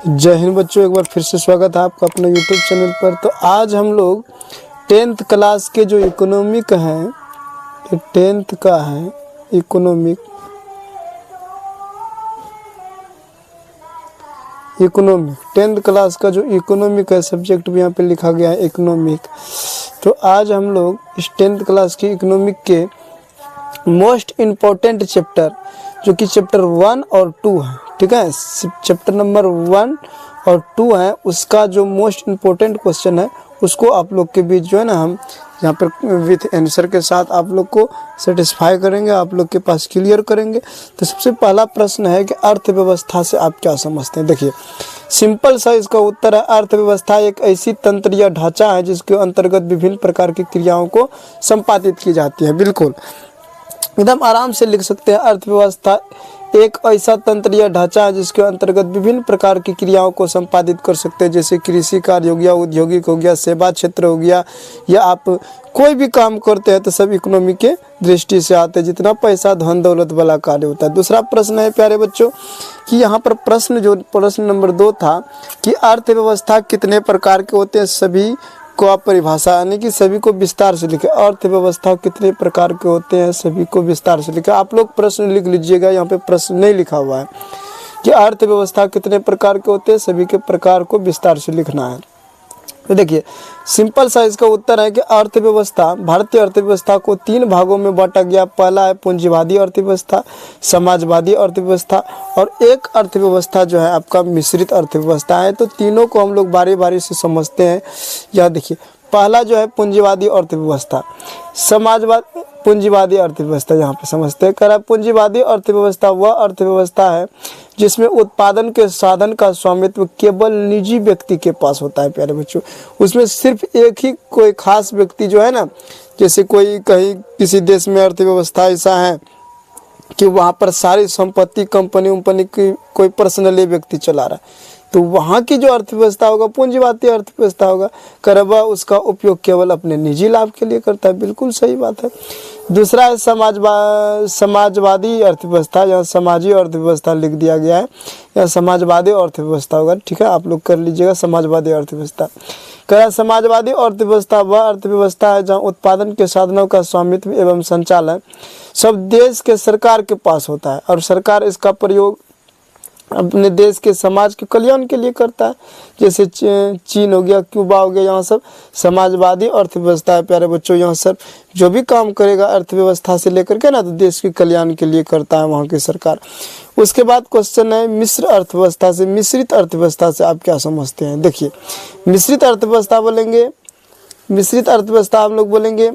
जय हिंद बच्चों, एक बार फिर से स्वागत है आपका अपने यूट्यूब चैनल पर। तो आज हम लोग 10th क्लास के जो इकोनॉमिक हैं, ये 10th का है इकोनॉमिक 10th क्लास का जो इकोनॉमिक है, सब्जेक्ट भी यहाँ पे लिखा गया है इकोनॉमिक। तो आज हम लोग इस 10th क्लास की इकोनॉमिक के मोस्ट इम्पोर्टेंट चैप्टर जो कि चैप्टर 1 और 2 है, ठीक है। चैप्टर नंबर 1 और 2 है, उसका जो मोस्ट इम्पोर्टेंट क्वेश्चन है उसको आप लोग के बीच जो है ना, हम यहाँ पर विथ आंसर के साथ आप लोग को सेटिस्फाई करेंगे, आप लोग के पास क्लियर करेंगे। तो सबसे पहला प्रश्न है कि अर्थव्यवस्था से आप क्या समझते हैं। देखिए, सिंपल सा इसका उत्तर है, अर्थव्यवस्था एक ऐसी तंत्र या ढांचा है जिसके अंतर्गत विभिन्न प्रकार की क्रियाओं को संपादित की जाती है। बिल्कुल एकदम आराम से लिख सकते हैं, अर्थव्यवस्था एक ऐसा तंत्र या ढांचा है जिसके अंतर्गत विभिन्न प्रकार की क्रियाओं को संपादित कर सकते हैं, जैसे कृषि कार्य हो गया, औद्योगिक हो गया, सेवा क्षेत्र हो गया, या आप कोई भी काम करते हैं तो सब इकोनॉमी के दृष्टि से आते हैं। जितना पैसा धन दौलत वाला कार्य होता है। दूसरा प्रश्न है प्यारे बच्चों कि यहाँ पर प्रश्न नंबर 2 था कि अर्थव्यवस्था कितने प्रकार के होते हैं, सभी को आप परिभाषा यानी कि सभी को विस्तार से लिखे। अर्थव्यवस्था कितने प्रकार के होते हैं, सभी को विस्तार से लिखे। आप लोग प्रश्न लिख लीजिएगा, यहाँ पे प्रश्न नहीं लिखा हुआ है कि अर्थव्यवस्था कितने प्रकार के होते हैं, सभी के प्रकार को विस्तार से लिखना है। तो देखिए, सिंपल सा इसका उत्तर है कि अर्थव्यवस्था, भारतीय अर्थव्यवस्था को 3 भागों में बांटा गया। पहला है पूंजीवादी अर्थव्यवस्था, समाजवादी अर्थव्यवस्था और एक अर्थव्यवस्था जो है आपका मिश्रित अर्थव्यवस्था है। तो तीनों को हम लोग बारी बारी से समझते हैं। यह देखिए, पहला जो है पूंजीवादी अर्थव्यवस्था, पूंजीवादी अर्थव्यवस्था यहाँ पे समझते हैं। कह पूंजीवादी अर्थव्यवस्था वह अर्थव्यवस्था है जिसमें उत्पादन के साधन का स्वामित्व केवल निजी व्यक्ति के पास होता है। प्यारे बच्चों, उसमें सिर्फ एक ही कोई खास व्यक्ति जो है ना, जैसे कोई कहीं किसी देश में अर्थव्यवस्था ऐसा है कि वहाँ पर सारी संपत्ति कंपनी की कोई पर्सनली व्यक्ति चला रहा है, तो वहाँ की जो अर्थव्यवस्था होगा पूंजीवादी अर्थव्यवस्था होगा। करवा उसका उपयोग केवल अपने निजी लाभ के लिए करता है। बिल्कुल सही बात है। दूसरा है समाजवादी अर्थव्यवस्था, यहाँ समाजी अर्थव्यवस्था लिख दिया गया है, या समाजवादी अर्थव्यवस्था होगा, ठीक है, आप लोग कर लीजिएगा समाजवादी अर्थव्यवस्था। समाजवादी अर्थव्यवस्था वह अर्थव्यवस्था है जहाँ उत्पादन के साधनों का स्वामित्व एवं संचालन सब देश के सरकार के पास होता है और सरकार इसका प्रयोग अपने देश के समाज के कल्याण के लिए करता है। जैसे चीन हो गया, क्यूबा हो गया, यहाँ सब समाजवादी अर्थव्यवस्था है। प्यारे बच्चों, यहाँ सब जो भी काम करेगा अर्थव्यवस्था से लेकर के ना, तो देश के कल्याण के लिए करता है वहाँ की सरकार। उसके बाद क्वेश्चन है मिश्र अर्थव्यवस्था से, मिश्रित अर्थव्यवस्था से आप क्या समझते हैं। देखिए, मिश्रित अर्थव्यवस्था बोलेंगे, मिश्रित अर्थव्यवस्था हम लोग बोलेंगे,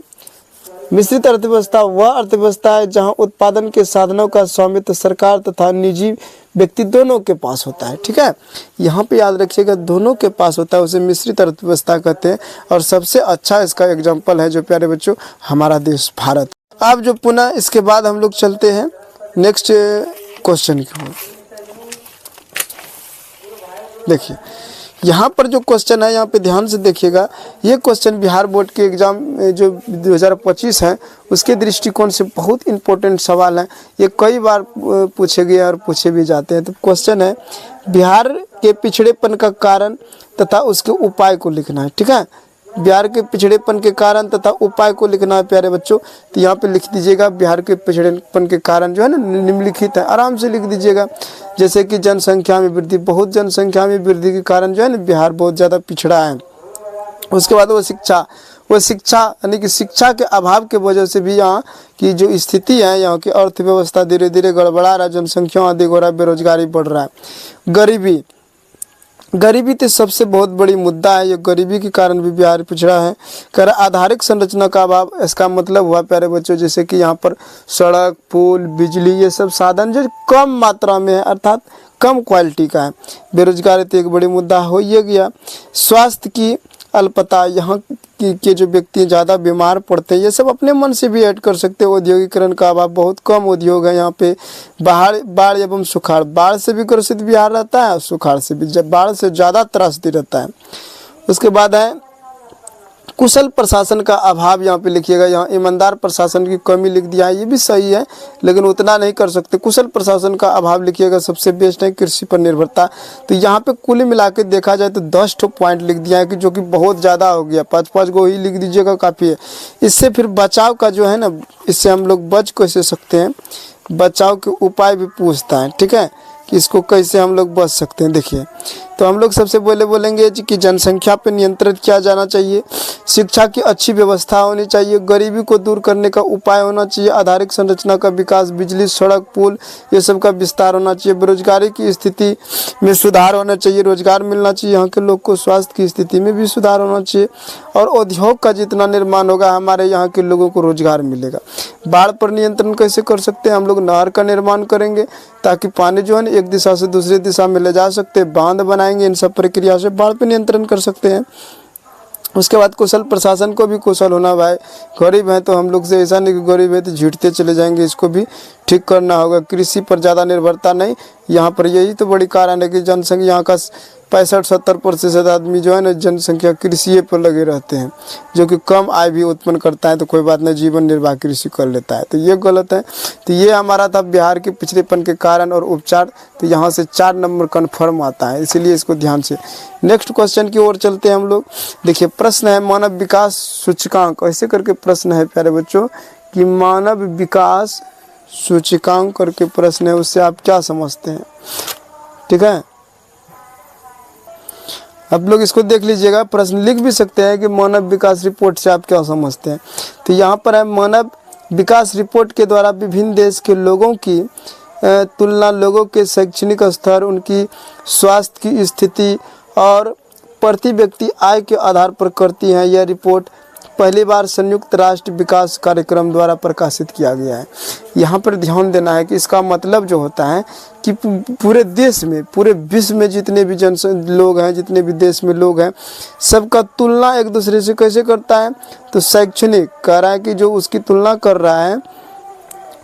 मिश्रित अर्थव्यवस्था वह अर्थव्यवस्था है जहां उत्पादन के साधनों का स्वामित्व सरकार तथा निजी व्यक्ति दोनों के पास होता है, ठीक है। यहाँ पे याद रखिएगा, दोनों के पास होता है, उसे मिश्रित अर्थव्यवस्था कहते हैं। और सबसे अच्छा इसका एग्जाम्पल है जो प्यारे बच्चों हमारा देश भारत। अब जो पुनः इसके बाद हम लोग चलते हैं नेक्स्ट क्वेश्चन की ओर। देखिए, यहाँ पर जो क्वेश्चन है, यहाँ पे ध्यान से देखिएगा। ये क्वेश्चन बिहार बोर्ड के एग्ज़ाम जो 2025 है उसके दृष्टिकोण से बहुत इम्पोर्टेंट सवाल है। ये कई बार पूछे गए और पूछे भी जाते हैं। तो क्वेश्चन है बिहार के पिछड़ेपन का कारण तथा उसके उपाय को लिखना है, ठीक है। बिहार के पिछड़ेपन के कारण तथा उपाय को लिखना है प्यारे बच्चों। तो यहाँ पे लिख दीजिएगा बिहार के पिछड़ेपन के कारण जो है ना निम्नलिखित है, आराम से लिख दीजिएगा। जैसे कि जनसंख्या में वृद्धि, बहुत जनसंख्या में वृद्धि के कारण जो है ना बिहार बहुत ज़्यादा पिछड़ा है। उसके बाद वो शिक्षा यानी कि शिक्षा के अभाव के वजह से भी यहाँ की जो स्थिति है, यहाँ की अर्थव्यवस्था धीरे धीरे गड़बड़ा रहा है, जनसंख्या अधिक हो रहा है, बेरोजगारी बढ़ रहा है। गरीबी तो सबसे बहुत बड़ी मुद्दा है। ये गरीबी के कारण भी बिहार पिछड़ा है। कर आधारिक संरचना का अभाव, इसका मतलब हुआ प्यारे बच्चों जैसे कि यहाँ पर सड़क, पुल, बिजली, ये सब साधन जो कम मात्रा में है, अर्थात कम क्वालिटी का है। बेरोजगारी तो एक बड़ी मुद्दा हो ही गया। स्वास्थ्य की अल्पता, यहाँ के जो व्यक्ति ज़्यादा बीमार पड़ते हैं, ये सब अपने मन से भी ऐड कर सकते हैं। औद्योगिकरण का अभाव, बहुत कम उद्योग है यहाँ पे। बाढ़ एवं सुखाड़, बाढ़ से भी ग्रसित बिहार रहता है, सुखाड़ से भी, जब बाढ़ से ज़्यादा त्रासदी रहता है। उसके बाद है कुशल प्रशासन का अभाव यहाँ पे लिखिएगा। यहाँ ईमानदार प्रशासन की कमी लिख दिया है, ये भी सही है लेकिन उतना नहीं कर सकते। कुशल प्रशासन का अभाव लिखिएगा। सबसे बेस्ट है कृषि पर निर्भरता। तो यहाँ पे कुल मिला के देखा जाए तो 10 पॉइंट लिख दिया है कि जो कि बहुत ज़्यादा हो गया। 5-5 गो ही लिख दीजिएगा काफ़ी है। इससे फिर बचाव का जो है ना, इससे हम लोग बच कैसे सकते हैं, बचाव के उपाय भी पूछता है, ठीक है, कि इसको कैसे हम लोग बच सकते हैं। देखिए तो हम लोग सबसे पहले बोलेंगे कि जनसंख्या पर नियंत्रित किया जाना चाहिए, शिक्षा की अच्छी व्यवस्था होनी चाहिए, गरीबी को दूर करने का उपाय होना चाहिए, आधारिक संरचना का विकास, बिजली, सड़क, पुल, ये सब का विस्तार होना चाहिए, बेरोजगारी की स्थिति में सुधार होना चाहिए, रोजगार मिलना चाहिए, यहाँ के लोग को स्वास्थ्य की स्थिति में भी सुधार होना चाहिए, और उद्योग का जितना निर्माण होगा हमारे यहाँ के लोगों को रोजगार मिलेगा। बाढ़ पर नियंत्रण कैसे कर सकते हैं, हम लोग नहर का निर्माण करेंगे ताकि पानी जो है एक दिशा से दूसरी दिशा में ले जा सकते हैं, बांध बनाएंगे, इन सब प्रक्रिया से बाढ़ पर नियंत्रण कर सकते हैं। उसके बाद कुशल प्रशासन को भी कुशल होना भाई, गरीब हैं तो हम लोग से ऐसा नहीं कि गरीब है तो झूठते चले जाएंगे, इसको भी ठीक करना होगा। कृषि पर ज़्यादा निर्भरता नहीं, यहाँ पर यही तो बड़ी कारण है कि जनसंख्या यहाँ का 65-70% आदमी जो है ना जनसंख्या कृषि पर लगे रहते हैं, जो कि कम आय भी उत्पन्न करता है, तो कोई बात नहीं, जीवन निर्वाह कृषि कर लेता है, तो ये गलत है। तो ये हमारा था बिहार के पिछड़ेपन के कारण और उपचार। तो यहाँ से 4 नंबर कन्फर्म आता है, इसीलिए इसको ध्यान से। नेक्स्ट क्वेश्चन की ओर चलते हैं हम लोग। देखिए प्रश्न है मानव विकास सूचकांक, ऐसे करके प्रश्न है प्यारे बच्चों कि मानव विकास सूचकांक करके प्रश्न है, उससे आप क्या समझते हैं, ठीक है। आप लोग इसको देख लीजिएगा, प्रश्न लिख भी सकते हैं कि मानव विकास रिपोर्ट से आप क्या समझते हैं। तो यहाँ पर है मानव विकास रिपोर्ट के द्वारा विभिन्न देश के लोगों की तुलना, लोगों के शैक्षणिक स्तर, उनकी स्वास्थ्य की स्थिति और प्रति व्यक्ति आय के आधार पर करती हैं। यह रिपोर्ट पहली बार संयुक्त राष्ट्र विकास कार्यक्रम द्वारा प्रकाशित किया गया है। यहाँ पर ध्यान देना है कि इसका मतलब जो होता है कि पूरे देश में, पूरे विश्व में जितने भी लोग हैं, जितने भी देश में लोग हैं, सबका तुलना एक दूसरे से कैसे करता है, तो शैक्षणिक कह रहा है कि जो उसकी तुलना कर रहा है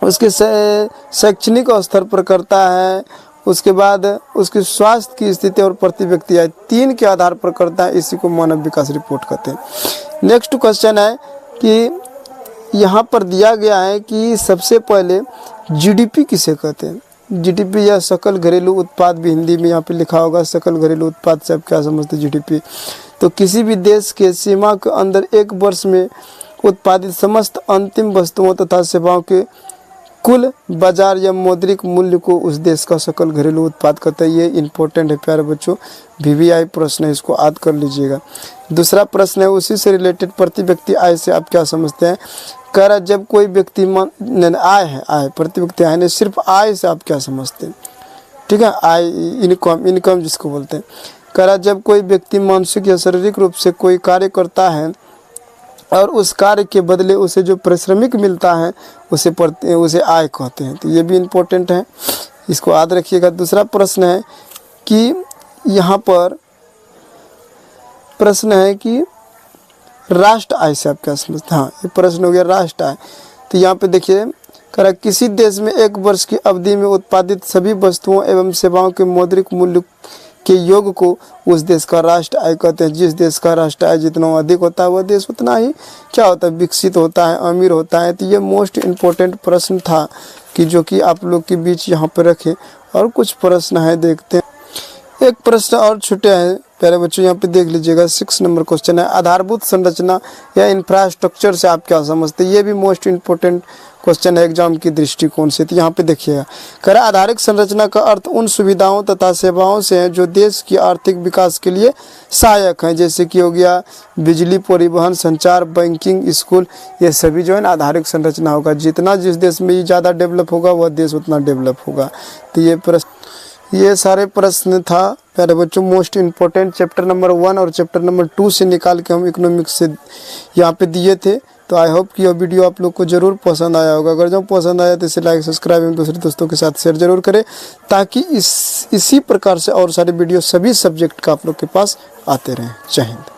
उसके शैक्षणिक स्तर पर करता है, उसके बाद उसके स्वास्थ्य की स्थिति और प्रति व्यक्ति आय 3 के आधार पर करता है। इसी को मानव विकास रिपोर्ट कहते हैं। नेक्स्ट क्वेश्चन है कि यहाँ पर दिया गया है कि सबसे पहले जीडीपी किसे कहते हैं। जीडीपी या सकल घरेलू उत्पाद भी हिंदी में यहाँ पे लिखा होगा। सकल घरेलू उत्पाद से आप क्या समझते हैं जीडीपी, तो किसी भी देश के सीमा के अंदर एक वर्ष में उत्पादित समस्त अंतिम वस्तुओं तथा सेवाओं के कुल बाजार या मौद्रिक मूल्य को उस देश का सकल घरेलू उत्पाद कहते हैं। ये इंपॉर्टेंट है प्यारे बच्चों, VVI प्रश्न है, इसको याद कर लीजिएगा। दूसरा प्रश्न है उसी से रिलेटेड, प्रति व्यक्ति आय से आप क्या समझते हैं। कह रहा जब कोई व्यक्ति आय है, आय प्रति व्यक्ति आय नहीं, सिर्फ आय से आप क्या समझते हैं, ठीक है, आय इनकम जिसको बोलते हैं। कह रहा जब कोई व्यक्ति मानसिक या शारीरिक रूप से कोई कार्य करता है और उस कार्य के बदले उसे जो पारिश्रमिक मिलता है उसे आय कहते हैं। तो ये भी इम्पोर्टेंट है, इसको याद रखिएगा। दूसरा प्रश्न है कि यहाँ पर प्रश्न है कि राष्ट्र आय से आप क्या समझते हैं। हाँ, ये प्रश्न हो गया राष्ट्र आय। तो यहाँ पे देखिए कह रहा किसी देश में एक वर्ष की अवधि में उत्पादित सभी वस्तुओं एवं सेवाओं के मौद्रिक मूल्य के योग को उस देश का राष्ट्र आय कहते हैं। जिस देश का राष्ट्र आय जितना अधिक होता है वह देश उतना ही क्या होता है, विकसित होता है, अमीर होता है। तो ये मोस्ट इम्पोर्टेंट प्रश्न था कि जो कि आप लोग के बीच यहाँ पर रखे। और कुछ प्रश्न है देखते हैं। एक प्रश्न और छूटे हैं प्यारे बच्चों, यहाँ पे देख लीजिएगा। 6 नंबर क्वेश्चन है आधारभूत संरचना या इंफ्रास्ट्रक्चर से आप क्या समझते हैं। ये भी मोस्ट इम्पोर्टेंट क्वेश्चन है एग्जाम की दृष्टिकोण से। तो यहाँ पे देखिएगा कह रहा आधारिक संरचना का अर्थ उन सुविधाओं तथा सेवाओं से है जो देश की आर्थिक विकास के लिए सहायक हैं, जैसे कि हो गया बिजली, परिवहन, संचार, बैंकिंग, स्कूल, ये सभी जो है ना आधारिक संरचना होगा। जितना जिस देश में ये ज़्यादा डेवलप होगा वह देश उतना डेवलप होगा। तो ये सारे प्रश्न था प्यारे बच्चों मोस्ट इम्पोर्टेंट चैप्टर नंबर 1 और चैप्टर नंबर 2 से निकाल के हम इकोनॉमिक्स से यहाँ पे दिए थे। तो आई होप कि यह वीडियो आप लोग को ज़रूर पसंद आया होगा। अगर जब पसंद आया तो इसे लाइक, सब्सक्राइब एवं दूसरे दोस्तों के साथ शेयर जरूर करें, ताकि इसी प्रकार से और सारे वीडियो सभी सब्जेक्ट का आप लोग के पास आते रहें। जय हिंद।